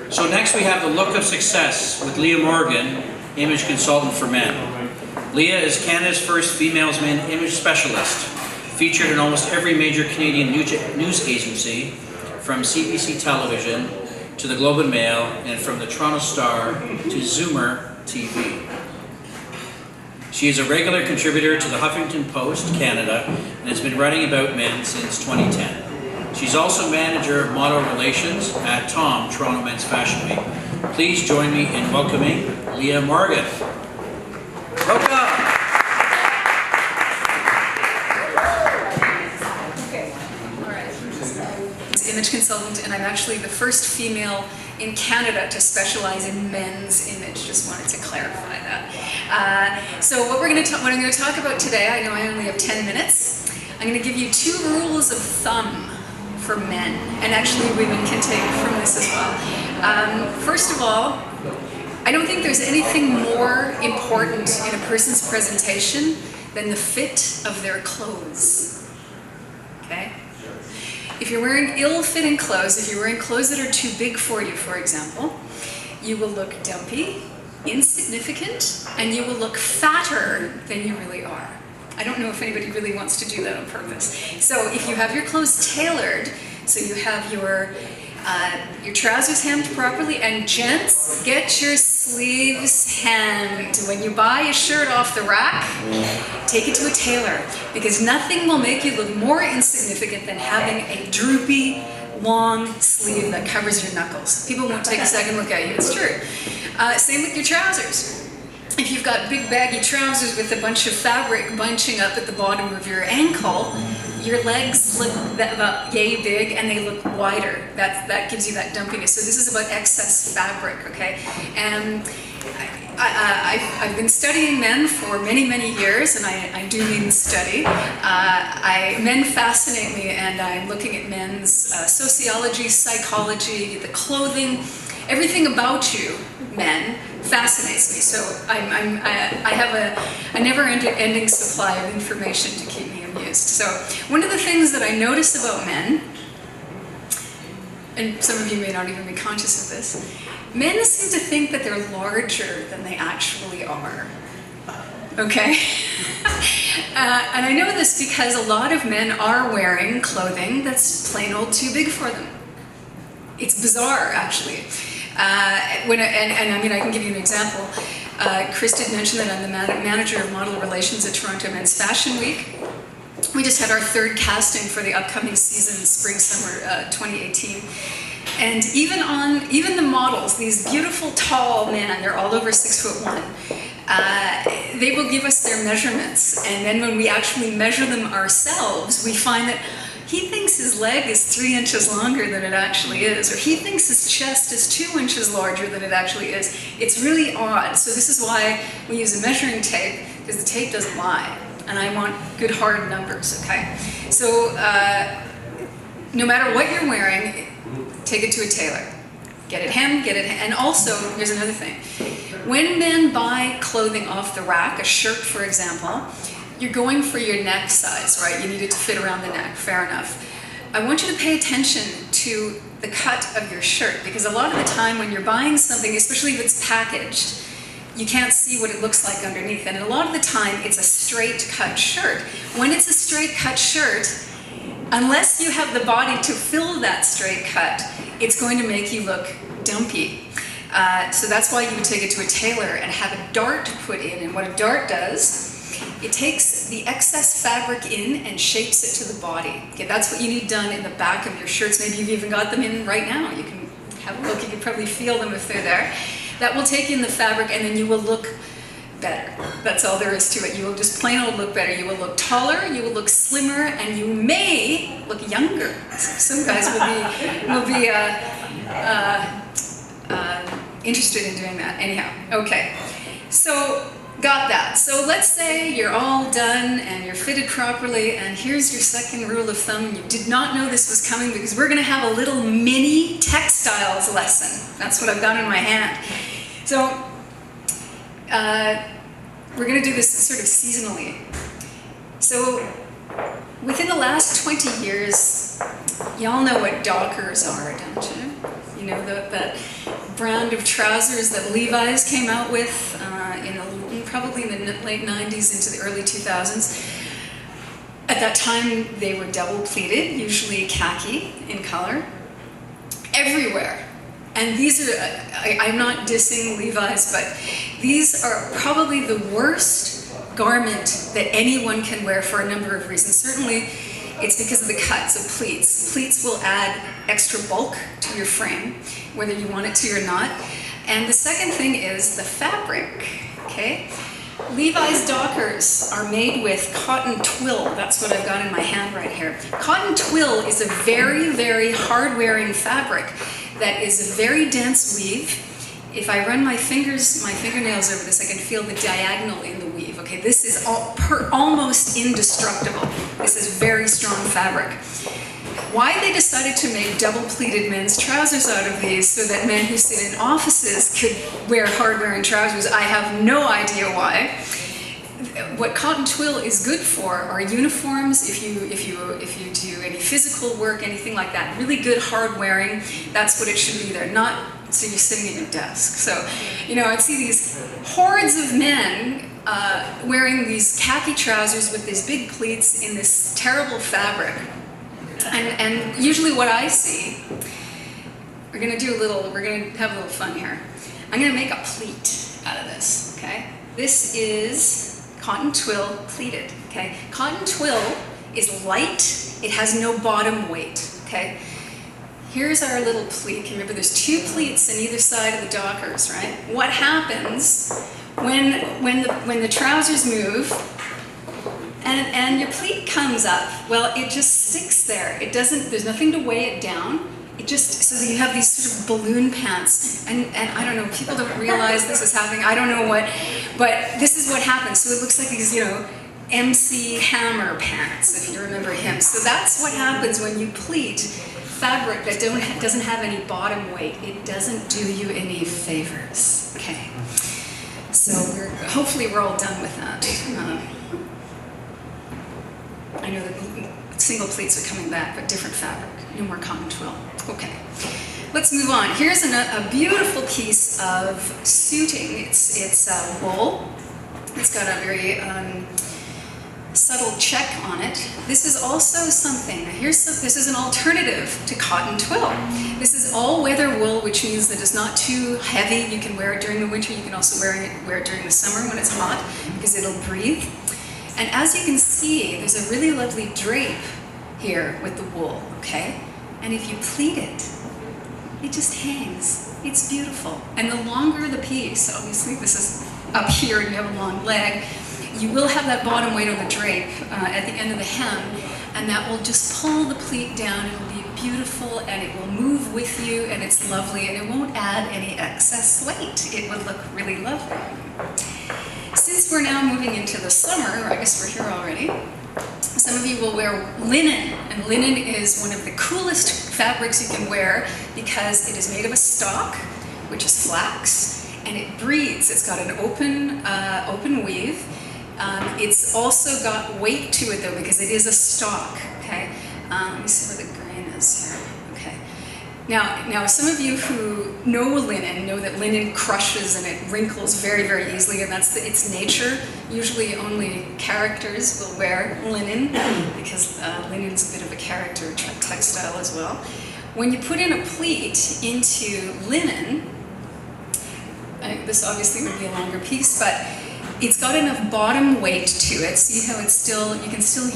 So next we have the look of success with Leah Morrigan, image consultant for men. Leah is Canada's first female image specialist, featured in almost every major Canadian news agency, from CBC Television to the Globe and Mail, and from the Toronto Star to Zoomer TV. She is a regular contributor to the Huffington Post Canada and has been writing about men since 2010. She's also manager of model relations at Tom, Toronto Men's Fashion Week. Please join me in welcoming Leah Morrigan. Welcome. Okay, all right. Image consultant, and I'm actually the first female in Canada to specialize in men's image. Just wanted to clarify that. So what I'm going to talk about today, I know I only have 10 minutes. I'm going to give you 2 rules of thumb for men, and actually women can take from this as well. First of all, I don't think there's anything more important in a person's presentation than the fit of their clothes. Okay? If you're wearing ill-fitting clothes, if you're wearing clothes that are too big for you, for example, you will look dumpy, insignificant, and you will look fatter than you really are. I don't know if anybody really wants to do that on purpose. So if you have your clothes tailored, so you have your trousers hemmed properly, and gents, get your sleeves hemmed. When you buy a shirt off the rack, take it to a tailor, because nothing will make you look more insignificant than having a droopy, long sleeve that covers your knuckles. People won't take a second look at you, it's true. Same with your trousers. If you've got big baggy trousers with a bunch of fabric bunching up at the bottom of your ankle, your legs look about yay big and they look wider. That gives you that dumpiness. So this is about excess fabric, okay? And I've been studying men for many, many years, and I do mean study. Men fascinate me, and I'm looking at men's sociology, psychology, the clothing, everything about you, men, fascinates me. So I have a never-ending supply of information to keep me amused. So one of the things that I notice about men, and some of you may not even be conscious of this, men seem to think that they're larger than they actually are. Okay? And I know this because a lot of men are wearing clothing that's plain old too big for them. It's bizarre, actually. I can give you an example. Chris did mention that I'm the manager of model relations at Toronto Men's Fashion Week. We just had our 3rd casting for the upcoming season, spring-summer 2018. And even the models, these beautiful tall men, they're all over 6'1", they will give us their measurements. And then when we actually measure them ourselves, we find that he thinks his leg is 3 inches longer than it actually is, or he thinks his chest is 2 inches larger than it actually is. It's really odd. So this is why we use a measuring tape, because the tape doesn't lie, and I want good hard numbers, okay? So no matter what you're wearing, take it to a tailor. Get it hemmed, and also, here's another thing. When men buy clothing off the rack, a shirt for example, you're going for your neck size, right? You need it to fit around the neck, fair enough. I want you to pay attention to the cut of your shirt, because a lot of the time when you're buying something, especially if it's packaged, you can't see what it looks like underneath. And a lot of the time, it's a straight cut shirt. When it's a straight cut shirt, unless you have the body to fill that straight cut, it's going to make you look dumpy. So that's why you would take it to a tailor and have a dart put in. And what a dart does, it takes the excess fabric in and shapes it to the body. Okay, that's what you need done in the back of your shirts. Maybe you've even got them in right now. You can have a look, you can probably feel them if they're there. That will take in the fabric, and then you will look better. That's all there is to it. You will just plain old look better. You will look taller, you will look slimmer, and you may look younger. Some guys will be interested in doing that. Anyhow, okay. So got that. So let's say you're all done and you're fitted properly, and here's your second rule of thumb. You did not know this was coming, because we're going to have a little mini textiles lesson. That's what I've got in my hand. So we're going to do this sort of seasonally. So within the last 20 years, y'all know what dockers are, don't you? You know, that brand of trousers that Levi's came out with probably in the late 90s into the early 2000s. At that time, they were double pleated, usually khaki in color, everywhere. And these are, I'm not dissing Levi's, but these are probably the worst garment that anyone can wear for a number of reasons. Certainly, it's because of the cuts of pleats. Pleats will add extra bulk to your frame, whether you want it to or not. And the second thing is the fabric, okay? Levi's Dockers are made with cotton twill. That's what I've got in my hand right here. Cotton twill is a very, very hard-wearing fabric that is a very dense weave. If I run my fingernails over this, I can feel the diagonal in the weave. Okay, this is almost indestructible. This is very strong fabric. Why they decided to make double-pleated men's trousers out of these so that men who sit in offices could wear hard-wearing trousers, I have no idea why. What cotton twill is good for are uniforms. If you do any physical work, anything like that, really good hard-wearing. That's what it should be there, not so you're sitting at your desk. So, you know, I'd see these hordes of men wearing these khaki trousers with these big pleats in this terrible fabric. And usually what I see, we're gonna have a little fun here. I'm gonna make a pleat out of this, okay? This is cotton twill pleated, okay? Cotton twill is light, it has no bottom weight, okay? Here's our little pleat. Remember, there's two pleats on either side of the Dockers, right? What happens when the trousers move and your pleat comes up? Well, it just sticks there. It doesn't. There's nothing to weigh it down. It just, so that you have these sort of balloon pants, and I don't know. People don't realize this is happening. I don't know what, but this is what happens. So it looks like these, you know, MC Hammer pants, if you remember him. So that's what happens when you pleat fabric that doesn't have any bottom weight. It doesn't do you any favors. Okay. So hopefully we're all done with that. I know that single pleats are coming back, but different fabric. No more cotton twill. Okay. Let's move on. Here's a beautiful piece of suiting. It's wool. It's got a very subtle check on it. This is also something, this is an alternative to cotton twill. This is all weather wool, which means that it's not too heavy. You can wear it during the winter. You can also wear it during the summer when it's hot, because it'll breathe. And as you can see, there's a really lovely drape here with the wool, okay? And if you pleat it, it just hangs. It's beautiful. And the longer the piece, obviously this is up here and you have a long leg, you will have that bottom weight on the drape at the end of the hem, and that will just pull the pleat down. It will be beautiful, and it will move with you, and it's lovely, and it won't add any excess weight. It would look really lovely. Since we're now moving into the summer, or I guess we're here already, some of you will wear linen, and linen is one of the coolest fabrics you can wear because it is made of a stalk, which is flax, and it breathes. It's got an open weave. It's also got weight to it though, because it is a stalk, okay? Let me see where the grain is here, okay. Now some of you who know linen know that linen crushes and it wrinkles very, very easily, and that's its nature. Usually only characters will wear linen, because linen's a bit of a character textile as well. When you put in a pleat into linen, this obviously would be a longer piece, but it's got enough bottom weight to it. See how it's still, you can still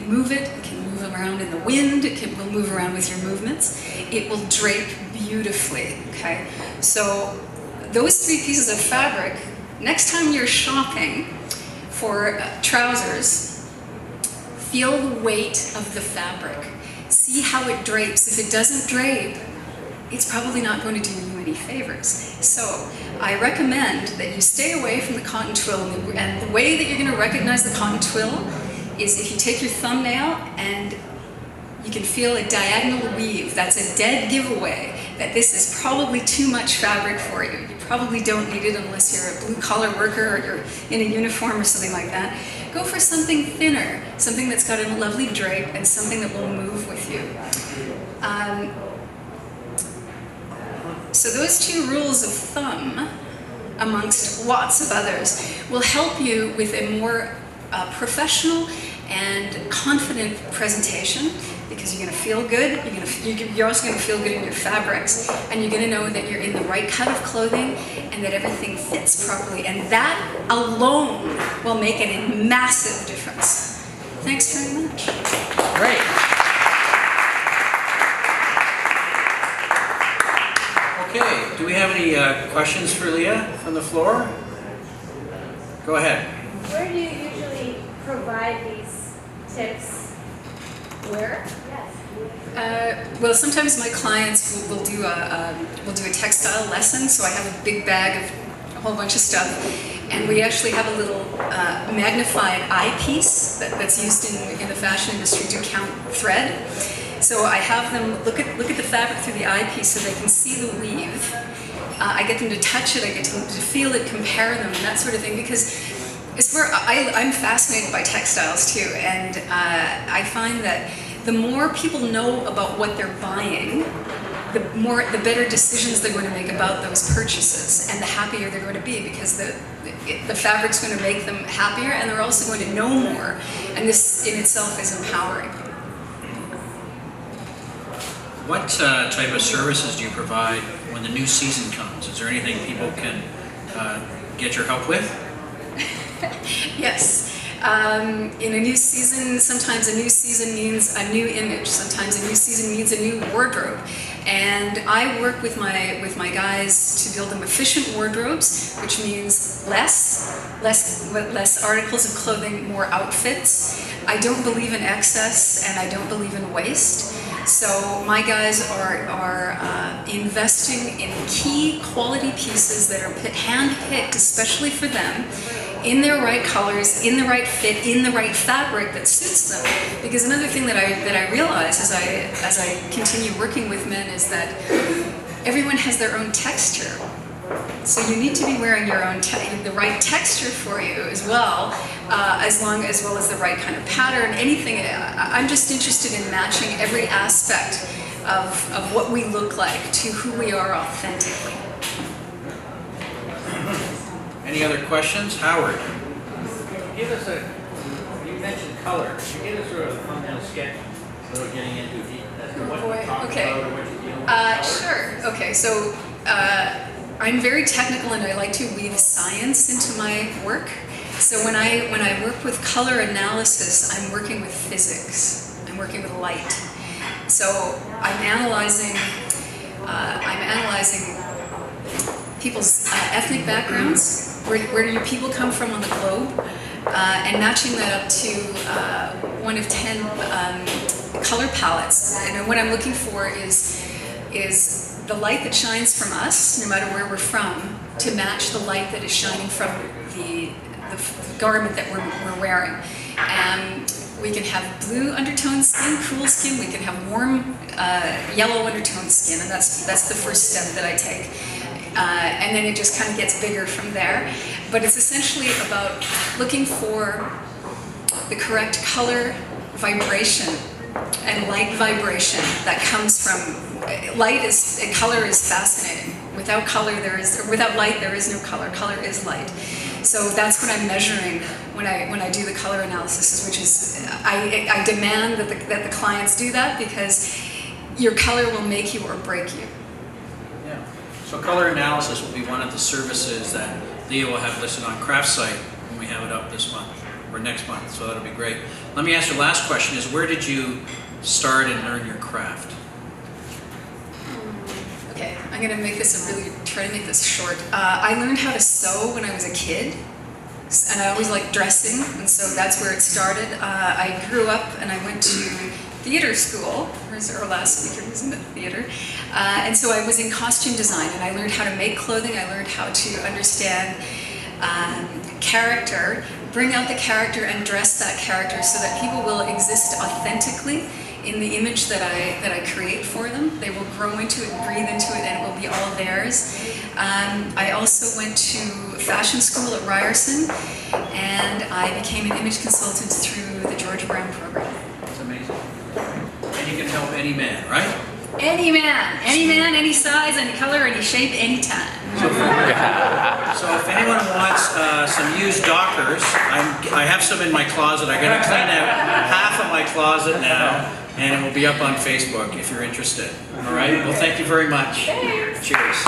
move it. It can move around in the wind. It will move around with your movements. It will drape beautifully, okay? So those three pieces of fabric, next time you're shopping for trousers, feel the weight of the fabric. See how it drapes. If it doesn't drape, it's probably not going to do you any favors. So I recommend that you stay away from the cotton twill, and the way that you're going to recognize the cotton twill is if you take your thumbnail and you can feel a diagonal weave. That's a dead giveaway that this is probably too much fabric for you. You probably don't need it unless you're a blue-collar worker or you're in a uniform or something like that. Go for something thinner, something that's got a lovely drape and something that will move with you. So those 2 rules of thumb, amongst lots of others, will help you with a more professional and confident presentation, because you're going to feel good, you're also going to feel good in your fabrics, and you're going to know that you're in the right cut of clothing and that everything fits properly, and that alone will make a massive difference. Thanks very much. Great. Okay, do we have any questions for Leah from the floor? Go ahead. Where do you usually provide these tips? Where? Yes. Well, sometimes my clients will do a textile lesson, so I have a big bag of a whole bunch of stuff, and we actually have a little magnified eyepiece that's used in the fashion industry to count thread. So I have them look at the fabric through the eyepiece so they can see the weave. I get them to touch it, I get them to feel it, compare them, and that sort of thing, because it's where I'm fascinated by textiles too, and I find that the more people know about what they're buying, the better decisions they're going to make about those purchases, and the happier they're going to be, because the fabric's going to make them happier, and they're also going to know more, and this in itself is empowering. What type of services do you provide when the new season comes? Is there anything people can get your help with? Yes. In a new season, sometimes a new season means a new image. Sometimes a new season means a new wardrobe. And I work with my guys to build them efficient wardrobes, which means less articles of clothing, more outfits. I don't believe in excess, and I don't believe in waste. So my guys are investing in key quality pieces that are hand-picked especially for them, in their right colors, in the right fit, in the right fabric that suits them. Because another thing that I realize as I continue working with men is that everyone has their own texture. So you need to be wearing your own the right texture for you as well, as well as the right kind of pattern. Anything. I'm just interested in matching every aspect of what we look like to who we are authentically. Any other questions? Howard? Give us you mentioned color. Could you give us sort of a thumbnail sketch without getting into what you're talking about or what you're dealing with? Sure. Okay, so I'm very technical, and I like to weave science into my work. So when I work with color analysis, I'm working with physics. I'm working with light. So I'm analyzing people's ethnic backgrounds. Where do your people come from on the globe? And matching that up to one of 10 color palettes. And what I'm looking for is the light that shines from us, no matter where we're from, to match the light that is shining from the garment that we're wearing. And we can have blue undertone skin, cool skin. We can have warm yellow undertone skin, and that's the first step that I take. And then it just kind of gets bigger from there. But it's essentially about looking for the correct color vibration and light vibration that comes from color is fascinating. Without light there is no color. Color is light. So that's what I'm measuring when I do the color analysis, which is I demand that the clients do that, because your color will make you or break you. Yeah. So color analysis will be one of the services that Leah will have listed on craftsight when we have it up this month or next month. So that'll be great. Let me ask your last question: is where did you start and learn your craft? Okay, I'm gonna try to make this short. I learned how to sew when I was a kid, and I always liked dressing, and so that's where it started. I grew up and I went to theater school. Our last speaker was in the theater. And so I was in costume design, and I learned how to make clothing. I learned how to understand character, bring out the character and dress that character so that people will exist authentically in the image that I create for them. They will grow into it, breathe into it, and it will be all theirs. I also went to fashion school at Ryerson, and I became an image consultant through the George Brown program. That's amazing. And you can help any man, right? Any man, any size, any color, any shape, any time. So if anyone wants some used Dockers, I have some in my closet. I'm going to clean out half of my closet now, and it will be up on Facebook if you're interested. All right? Well, thank you very much. Cheers.